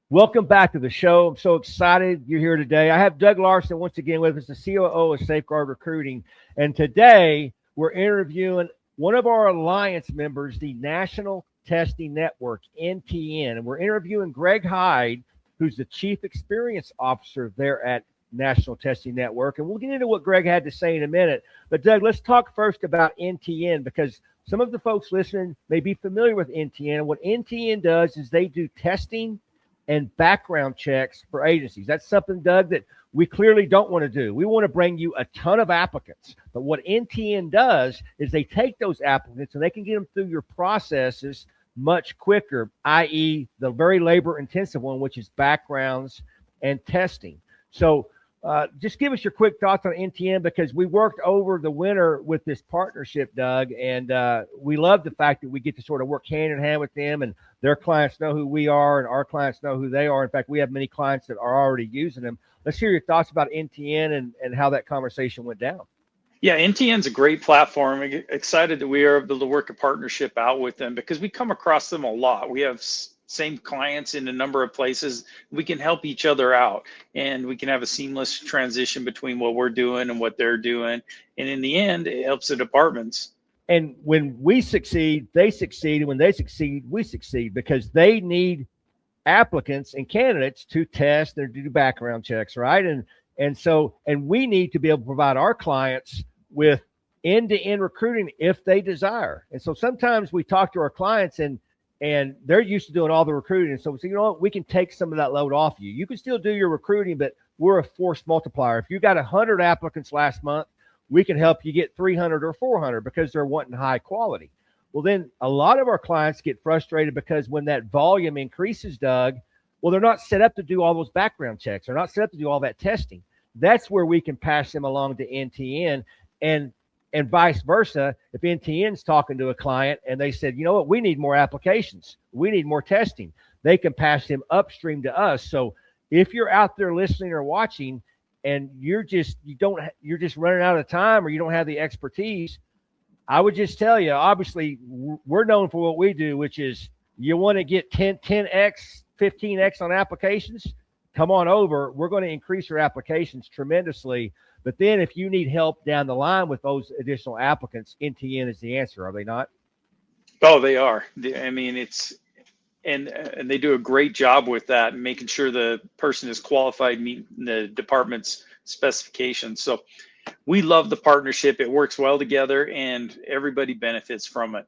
Welcome back to the show. I'm so excited you're here today. I have Doug Larson once again with us, the COO of Safeguard Recruiting. And today we're interviewing one of our alliance members, the National Testing Network, NTN. And we're interviewing Greg Hyde, who's the Chief Experience Officer there at National Testing Network. And we'll get into what Greg had to say in a minute. But Doug, let's talk first about NTN, because some of the folks listening may be familiar with NTN. What NTN does is they do testing and background checks for agencies. That's something, Doug, that we clearly don't want to do. We want to bring you a ton of applicants. But what NTN does is they take those applicants and they can get them through your processes much quicker, i.e. the very labor-intensive one, which is backgrounds and testing. So just give us your quick thoughts on NTN, because we worked over the winter with this partnership, Doug, and we love the fact that we get to sort of work hand in hand with them, and their clients know who we are and our clients know who they are. In fact, we have many clients that are already using them. Let's hear your thoughts about NTN and how that conversation went down. Yeah, NTN's a great platform. I'm excited that we are able to work a partnership out with them because we come across them a lot. We have same clients in a number of places. We can help each other out, and we can have a seamless transition between what we're doing and what they're doing. And in the end, it helps the departments. And when we succeed, they succeed. And when they succeed, we succeed, because they need applicants and candidates to test and do background checks, right? And we need to be able to provide our clients with end-to-end recruiting if they desire. And so sometimes we talk to our clients and they're used to doing all the recruiting. And so we say, you know what, we can take some of that load off you. You can still do your recruiting, but we're a force multiplier. If you got 100 applicants last month, we can help you get 300 or 400 because they're wanting high quality. Well, then a lot of our clients get frustrated because when that volume increases, Doug, well, they're not set up to do all those background checks. They're not set up to do all that testing. That's where we can pass them along to NTN, and vice versa. If NTN's talking to a client and they said, you know what, we need more applications, we need more testing, they can pass them upstream to us. So if you're out there listening or watching and you're just running out of time or you don't have the expertise, I would just tell you, obviously we're known for what we do, which is you want to get 10x, 15x on applications, come on over. We're going to increase your applications tremendously. But then if you need help down the line with those additional applicants, NTN is the answer, are they not? Oh, they are. I mean, and they do a great job with that, making sure the person is qualified, meeting the department's specifications. So we love the partnership. It works well together and everybody benefits from it.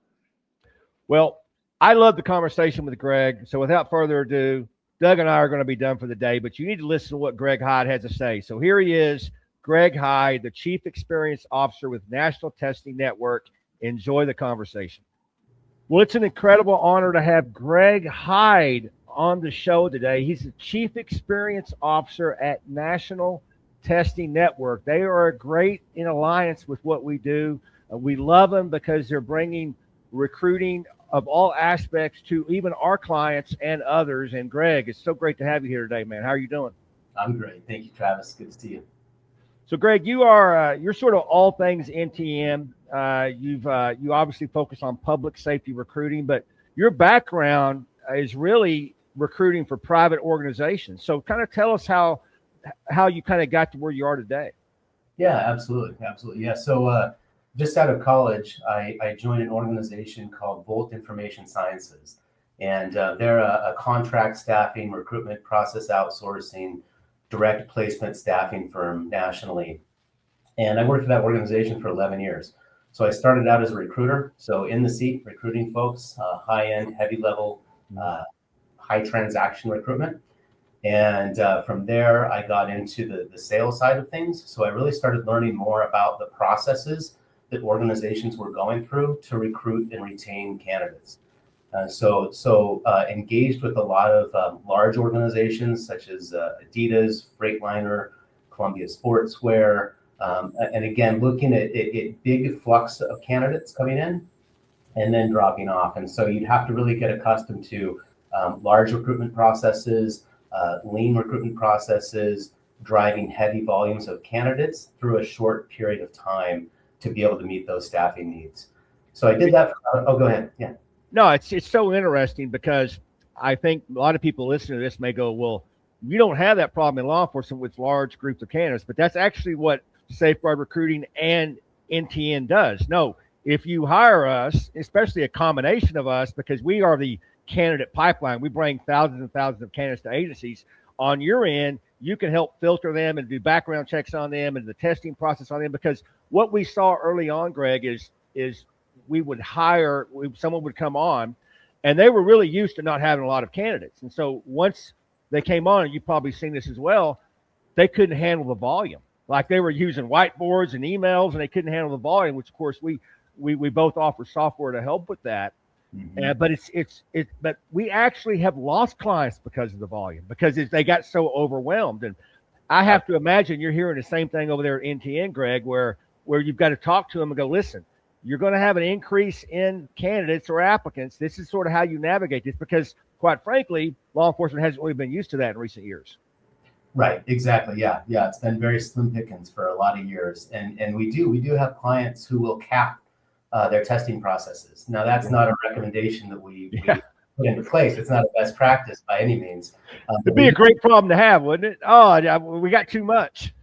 Well, I love the conversation with Greg. So without further ado, Doug and I are going to be done for the day, but you need to listen to what Greg Hyde has to say. So here he is, Greg Hyde, the Chief Experience Officer with National Testing Network. Enjoy the conversation. Well, it's an incredible honor to have Greg Hyde on the show today. He's the Chief Experience Officer at National Testing Network. They are great in alliance with what we do. We love them because they're bringing recruiting of all aspects to even our clients and others. And Greg, it's so great to have you here today, man. How are you doing? I'm great. Thank you, Travis. Good to see you. So, Greg, you're sort of all things NTN. You obviously focus on public safety recruiting, but your background is really recruiting for private organizations. So, kind of tell us how you kind of got to where you are today. Yeah, absolutely. Yeah. So, just out of college, I joined an organization called Volt Information Sciences, and they're a contract staffing, recruitment process outsourcing, direct placement staffing firm nationally. And I worked for that organization for 11 years. So I started out as a recruiter. So in the seat, recruiting folks, high-end, heavy-level, high transaction recruitment. And from there, I got into the sales side of things. So I really started learning more about the processes that organizations were going through to recruit and retain candidates. So engaged with a lot of large organizations such as Adidas, Freightliner, Columbia Sportswear, and again, looking at big flux of candidates coming in and then dropping off. And so you'd have to really get accustomed to large recruitment processes, lean recruitment processes, driving heavy volumes of candidates through a short period of time to be able to meet those staffing needs. So I did that. Oh, go ahead. Yeah. No, it's so interesting because I think a lot of people listening to this may go, well, you don't have that problem in law enforcement with large groups of candidates, but that's actually what Safeguard Recruiting and NTN does. No, if you hire us, especially a combination of us, because we are the candidate pipeline, we bring thousands and thousands of candidates to agencies. On your end, you can help filter them and do background checks on them and the testing process on them. Because what we saw early on, Greg, is we would hire, someone would come on, and they were really used to not having a lot of candidates. And so once they came on, and you've probably seen this as well, they couldn't handle the volume. Like they were using whiteboards and emails, and they couldn't handle the volume, which of course we both offer software to help with that. Mm-hmm. But we actually have lost clients because of the volume, because they got so overwhelmed. And I have to imagine you're hearing the same thing over there at NTN, Greg, where you've got to talk to them and go, listen, you're going to have an increase in candidates or applicants. This is sort of how you navigate this, because quite frankly, law enforcement hasn't really been used to that in recent years. Right. Exactly. Yeah. It's been very slim pickings for a lot of years. And we do have clients who will cap their testing processes. Now, that's not a recommendation that we put into place. It's not a best practice by any means. It'd be a great problem to have, wouldn't it? Oh, we got too much.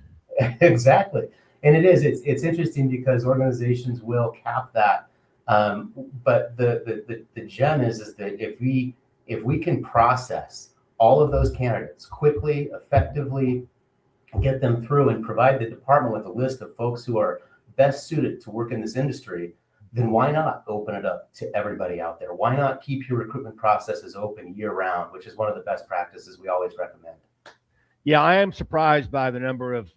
Exactly. And it is. It's interesting because organizations will cap that. But the gem is that if we can process all of those candidates quickly, effectively, get them through and provide the department with a list of folks who are best suited to work in this industry, then why not open it up to everybody out there? Why not keep your recruitment processes open year round, which is one of the best practices we always recommend. Yeah, I am surprised by the number of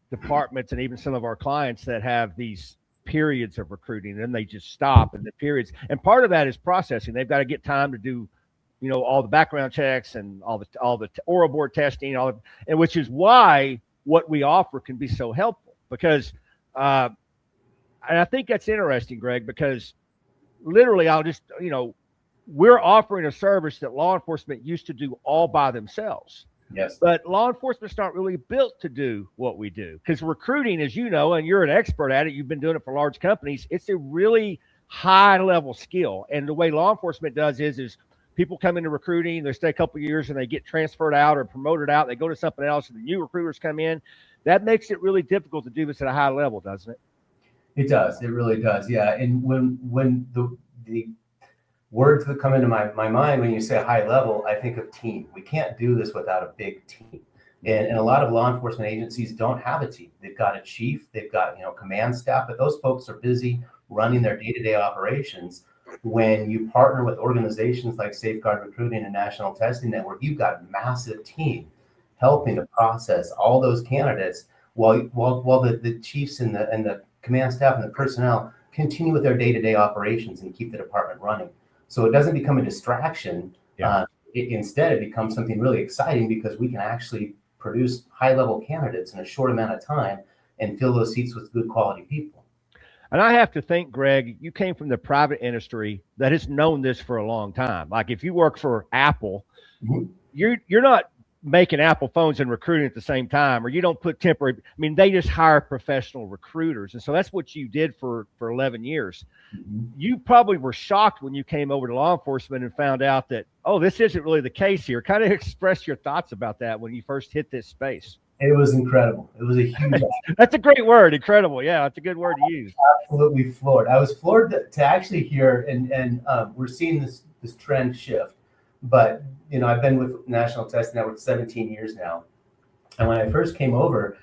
departments and even some of our clients that have these periods of recruiting, and then they just stop in the periods. And part of that is processing. They've got to get time to do, all the background checks and all the oral board testing, and which is why what we offer can be so helpful. Because, and I think that's interesting, Greg, because literally we're offering a service that law enforcement used to do all by themselves. Yes. But law enforcement's not really built to do what we do, because recruiting, as you know, and you're an expert at it, you've been doing it for large companies, it's a really high level skill. And the way law enforcement does is people come into recruiting, they stay a couple of years and they get transferred out or promoted out, they go to something else, and the new recruiters come in. That makes it really difficult to do this at a high level, doesn't it? It does. It really does. Yeah. And when the words that come into my mind when you say high level, I think of team. We can't do this without a big team. And a lot of law enforcement agencies don't have a team. They've got a chief, they've got command staff, but those folks are busy running their day-to-day operations. When you partner with organizations like Safeguard Recruiting and National Testing Network, you've got a massive team helping to process all those candidates while the chiefs and the command staff and the personnel continue with their day-to-day operations and keep the department running. So it doesn't become a distraction. Yeah. Instead, it becomes something really exciting because we can actually produce high-level candidates in a short amount of time and fill those seats with good quality people. And I have to think, Greg, you came from the private industry that has known this for a long time. Like if you work for Apple, mm-hmm. you're not making Apple phones and recruiting at the same time, or you don't put temporary. I mean, they just hire professional recruiters. And so that's what you did for 11 years. Mm-hmm. You probably were shocked when you came over to law enforcement and found out that, oh, this isn't really the case here. Kind of express your thoughts about that when you first hit this space. It was incredible. It was a huge. That's a great word, incredible. Yeah, it's a good word to use. Absolutely floored. I was floored to actually hear, and we're seeing this trend shift. But I've been with National Testing Network 17 years now, and when I first came over,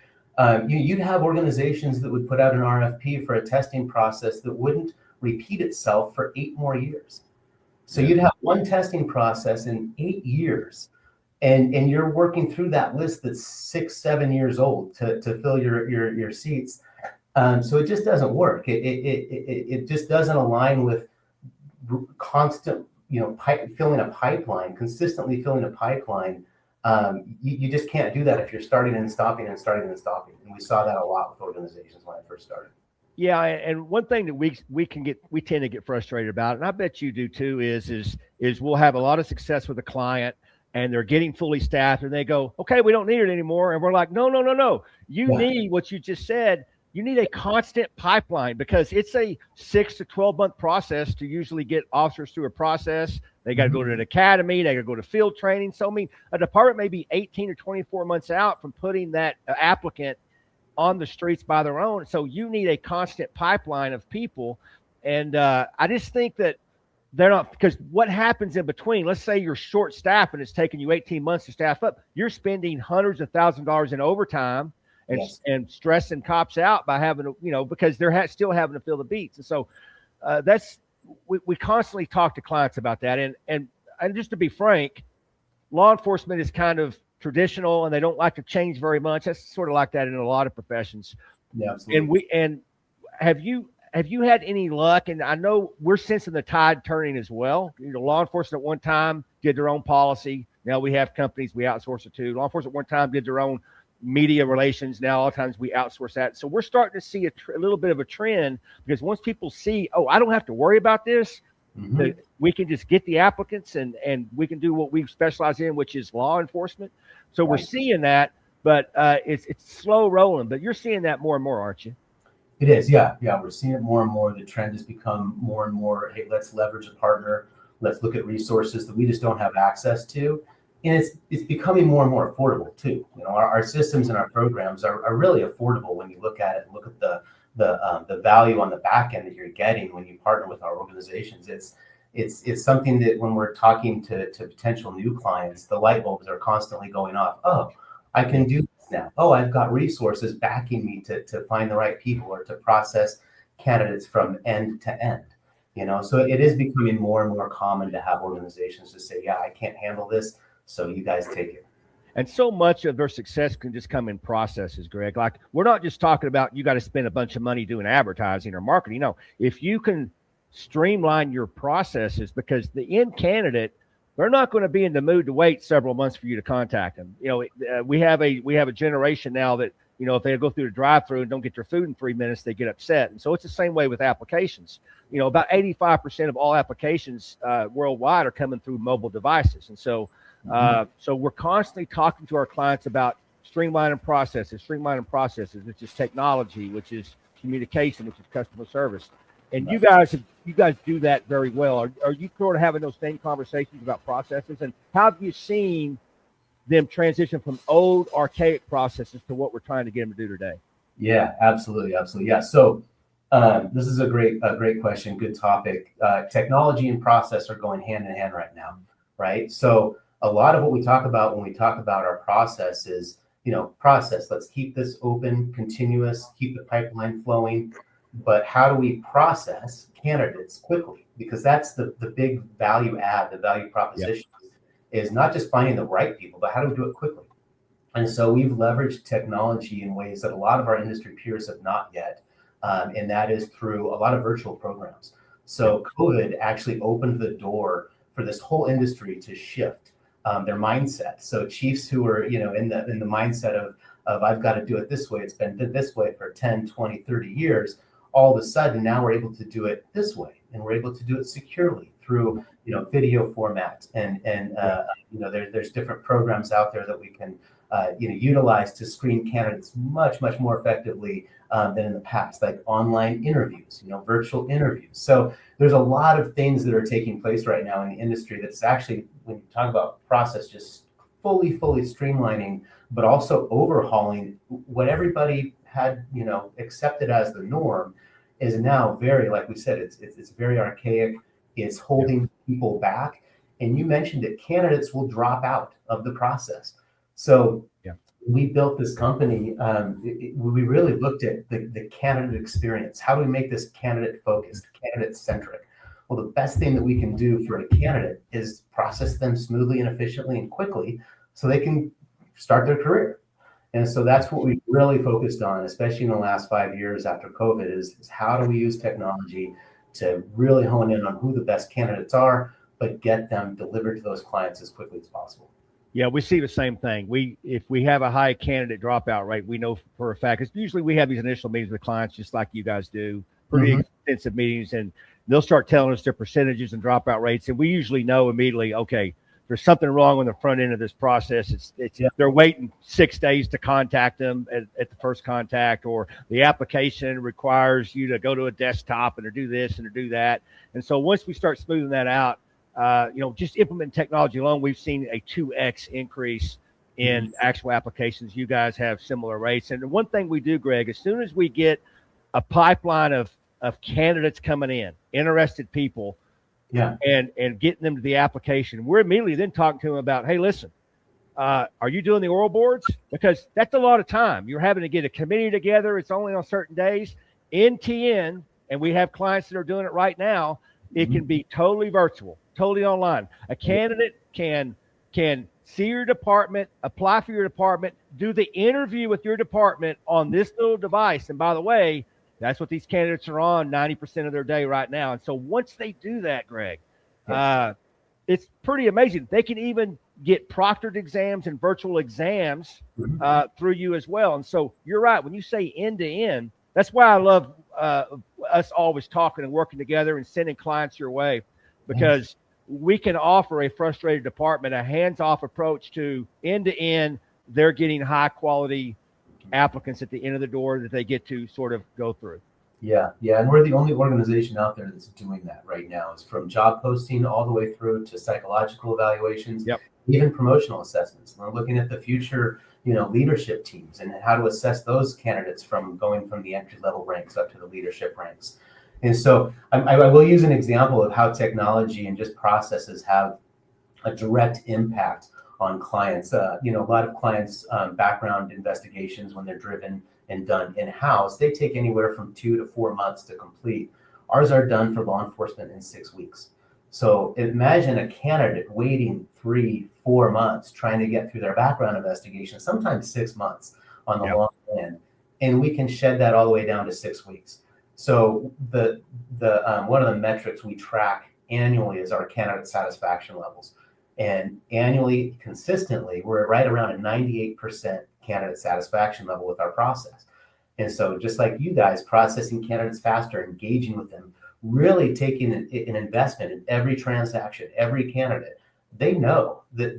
you'd have organizations that would put out an RFP for a testing process that wouldn't repeat itself for 8 more years. So you'd have one testing process in 8 years. And you're working through that list that's 6-7 years old to fill your seats. So it just doesn't work. It just doesn't align with constant, filling a pipeline, consistently filling a pipeline. You just can't do that if you're starting and stopping and starting and stopping. And we saw that a lot with organizations when I first started. Yeah, and one thing that we tend to get frustrated about, and I bet you do too, is we'll have a lot of success with a client, and they're getting fully staffed, and they go, okay, we don't need it anymore. And we're like, no. You need what you just said. You need a constant pipeline, because it's a 6 to 12 month process to usually get officers through a process. They got to go to an academy. They got to go to field training. So, I mean, a department may be 18 or 24 months out from putting that applicant on the streets by their own. So you need a constant pipeline of people. And I just think that they're not, because what happens in between, let's say you're short staffed and it's taken you 18 months to staff up, you're spending hundreds of thousands of dollars in overtime and stressing cops out by having to, because they're still having to fill the beats. And so we constantly talk to clients about that. And just to be frank, law enforcement is kind of traditional and they don't like to change very much. That's sort of like that in a lot of professions. Yeah, absolutely. And have you had any luck? And I know we're sensing the tide turning as well. Law enforcement at one time did their own policy. Now we have companies, we outsource it to. Law enforcement at one time did their own media relations. Now, a lot of times we outsource that. So we're starting to see a little bit of a trend, because once people see, I don't have to worry about this, we can just get the applicants and we can do what we specialize in, which is law enforcement. So we're seeing that, but it's slow rolling. But you're seeing that more and more, aren't you? It is, yeah. We're seeing it more and more. The trend has become more and more, hey, let's leverage a partner. Let's look at resources that we just don't have access to. And it's becoming more and more affordable too. Our systems and our programs are really affordable when you look at it and look at the value on the back end that you're getting when you partner with our organizations. It's something that when we're talking to potential new clients, the light bulbs are constantly going off. Oh, I can do this now. Oh, I've got resources backing me to find the right people or to process candidates from end to end. So it is becoming more and more common to have organizations to say, yeah, I can't handle this, so you guys take it. And so much of their success can just come in processes, Greg. Like, we're not just talking about you got to spend a bunch of money doing advertising or marketing. No, if you can streamline your processes, because the end candidate, they're not going to be in the mood to wait several months for you to contact them. We have a generation now that, if they go through the drive-through and don't get their food in 3 minutes, they get upset. And so it's the same way with applications. About 85% of all applications worldwide are coming through mobile devices. And so we're constantly talking to our clients about streamlining processes, which is technology, which is communication, which is customer service. And you guys do that very well. Are you sort of having those same conversations about processes? And how have you seen them transition from old archaic processes to what we're trying to get them to do today? Yeah, absolutely. Yeah. So this is a great question. Good topic. Technology and process are going hand in hand right now, right? So a lot of what we talk about when we talk about our process is, process. Let's keep this open, continuous, keep the pipeline flowing. But how do we process candidates quickly? Because that's the big value add, the value proposition is not just finding the right people, but how do we do it quickly? And so we've leveraged technology in ways that a lot of our industry peers have not yet. And that is through a lot of virtual programs. So COVID actually opened the door for this whole industry to shift their mindset. So chiefs who are, in the mindset of I've got to do it this way, it's been this way for 10, 20, 30 years. All of a sudden, now we're able to do it this way, and we're able to do it securely through, video format, and there's different programs out there that we can, utilize to screen candidates much more effectively than in the past, like online interviews, virtual interviews. So there's a lot of things that are taking place right now in the industry that's actually, when you talk about process, just fully streamlining, but also overhauling what everybody had, accepted as the norm is now very, like we said, it's very archaic. It's holding people back. And you mentioned it, candidates will drop out of the process. So we built this company. We really looked at the candidate experience. How do we make this candidate focused, candidate centric? Well, the best thing that we can do for a candidate is process them smoothly and efficiently and quickly so they can start their career. And so that's what we really focused on, especially in the last 5 years after COVID, is how do we use technology to really hone in on who the best candidates are, but get them delivered to those clients as quickly as possible. Yeah, we see the same thing. If we have a high candidate dropout rate, we know for a fact, because usually we have these initial meetings with clients, just like you guys do, pretty extensive meetings, and they'll start telling us their percentages and dropout rates. And we usually know immediately, okay, there's something wrong on the front end of this process. They're waiting 6 days to contact them at the first contact, or the application requires you to go to a desktop and to do this and to do that. And so once we start smoothing that out, just implementing technology alone, we've seen a 2x increase in actual applications. You guys have similar rates. And the one thing we do, Greg, as soon as we get a pipeline of candidates coming in, interested people, and getting them to the application, we're immediately then talking to them about, hey, listen, are you doing the oral boards? Because that's a lot of time. You're having to get a committee together. It's only on certain days. NTN, and we have clients that are doing it right now, it can be totally virtual, totally online. A candidate can see your department, apply for your department, do the interview with your department on this little device. And by the way, that's what these candidates are on 90% of their day right now. And so once they do that, Greg, it's pretty amazing. They can even get proctored exams and virtual exams through you as well. And so you're right. When you say end to end, that's why I love us always talking and working together and sending clients your way, because we can offer a frustrated department a hands-off approach to end-to-end. They're getting high-quality applicants at the end of the door that they get to sort of go through. Yeah, and we're the only organization out there that's doing that right now. It's from job posting all the way through to psychological evaluations, even promotional assessments. We're looking at the future, leadership teams and how to assess those candidates from going from the entry-level ranks up to the leadership ranks. And so I will use an example of how technology and just processes have a direct impact on clients. A lot of clients' background investigations, when they're driven and done in-house, they take anywhere from 2 to 4 months to complete. Ours are done for law enforcement in 6 weeks. So imagine a candidate waiting 3-4 months trying to get through their background investigation, sometimes 6 months on the long end. And we can shed that all the way down to 6 weeks. So the one of the metrics we track annually is our candidate satisfaction levels. And annually, consistently, we're right around a 98% candidate satisfaction level with our process. And so just like you guys, processing candidates faster, engaging with them, really taking an investment in every transaction, every candidate, they know that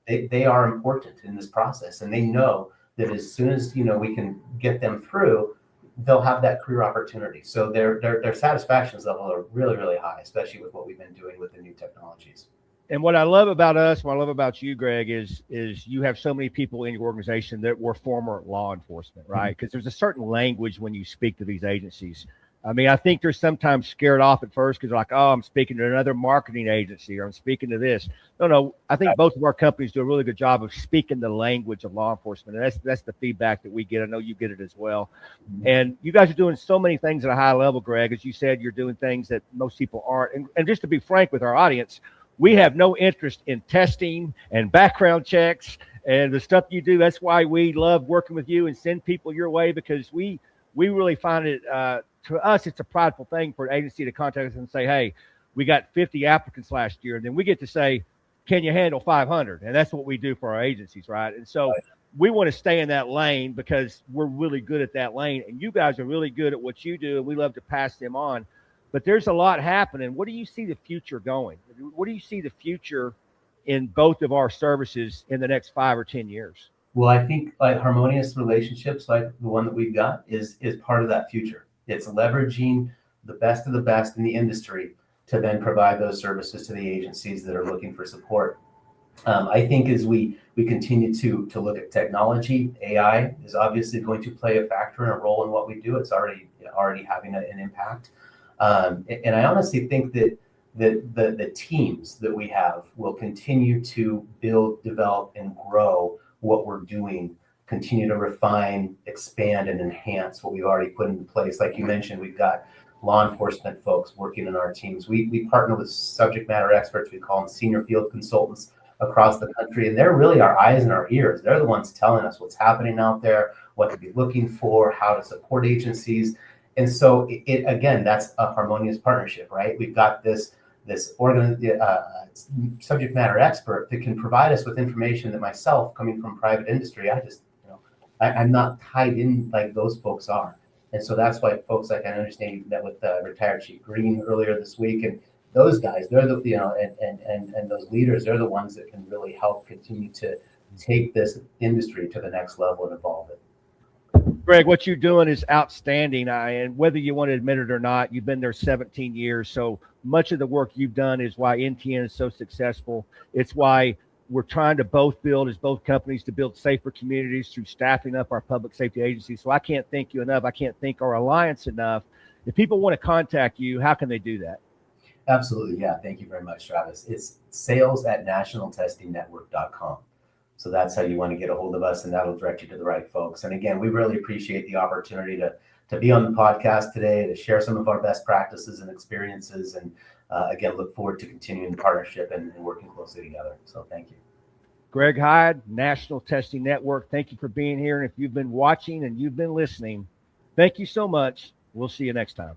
they are important in this process. And they know that as soon as we can get them through, they'll have that career opportunity. So their satisfaction level are really, really high, especially with what we've been doing with the new technologies. And what I love about us, what I love about you, Greg, is you have so many people in your organization that were former law enforcement, right? Because there's a certain language when you speak to these agencies. I mean, I think they're sometimes scared off at first because they're like, oh, I'm speaking to another marketing agency, or I'm speaking to this. No, I think both of our companies do a really good job of speaking the language of law enforcement. And that's the feedback that we get. I know you get it as well. And you guys are doing so many things at a high level, Greg. As you said, you're doing things that most people aren't. And just to be frank with our audience, we have no interest in testing and background checks and the stuff you do. That's why we love working with you and send people your way, because we really find it, to us, it's a prideful thing for an agency to contact us and say, hey, we got 50 applicants last year. And then we get to say, can you handle 500? And that's what we do for our agencies, right? And so we want to stay in that lane because we're really good at that lane. And you guys are really good at what you do, and we love to pass them on. But there's a lot happening. What do you see the future going? What do you see the future in both of our services in the next 5 or 10 years? Well, I think like harmonious relationships like the one that we've got is part of that future. It's leveraging the best of the best in the industry to then provide those services to the agencies that are looking for support. I think as we continue to look at technology, AI is obviously going to play a factor and a role in what we do. It's already having an impact. And I honestly think that the teams that we have will continue to build, develop, and grow what we're doing, continue to refine, expand, and enhance what we've already put into place. Like you mentioned, we've got law enforcement folks working in our teams. We partner with subject matter experts. We call them senior field consultants across the country, and they're really our eyes and our ears. They're the ones telling us what's happening out there, what to be looking for, how to support agencies. And so it again, that's a harmonious partnership, right? We've got this subject matter expert that can provide us with information that myself, coming from private industry, I'm not tied in like those folks are. And so that's why folks like, I understand that with retired Chief Green earlier this week, and those guys, they're the, and those leaders, they're the ones that can really help continue to take this industry to the next level and evolve it. Greg, what you're doing is outstanding. And whether you want to admit it or not, you've been there 17 years. So much of the work you've done is why NTN is so successful. It's why we're trying to both build as both companies to build safer communities through staffing up our public safety agencies. So I can't thank you enough. I can't thank our alliance enough. If people want to contact you, how can they do that? Absolutely. Yeah. Thank you very much, Travis. It's sales@nationaltestingnetwork.com. So that's how you want to get a hold of us, and that'll direct you to the right folks. And again, we really appreciate the opportunity to be on the podcast today, to share some of our best practices and experiences. And again, look forward to continuing the partnership and working closely together. So thank you. Greg Hyde, National Testing Network. Thank you for being here. And if you've been watching and you've been listening, thank you so much. We'll see you next time.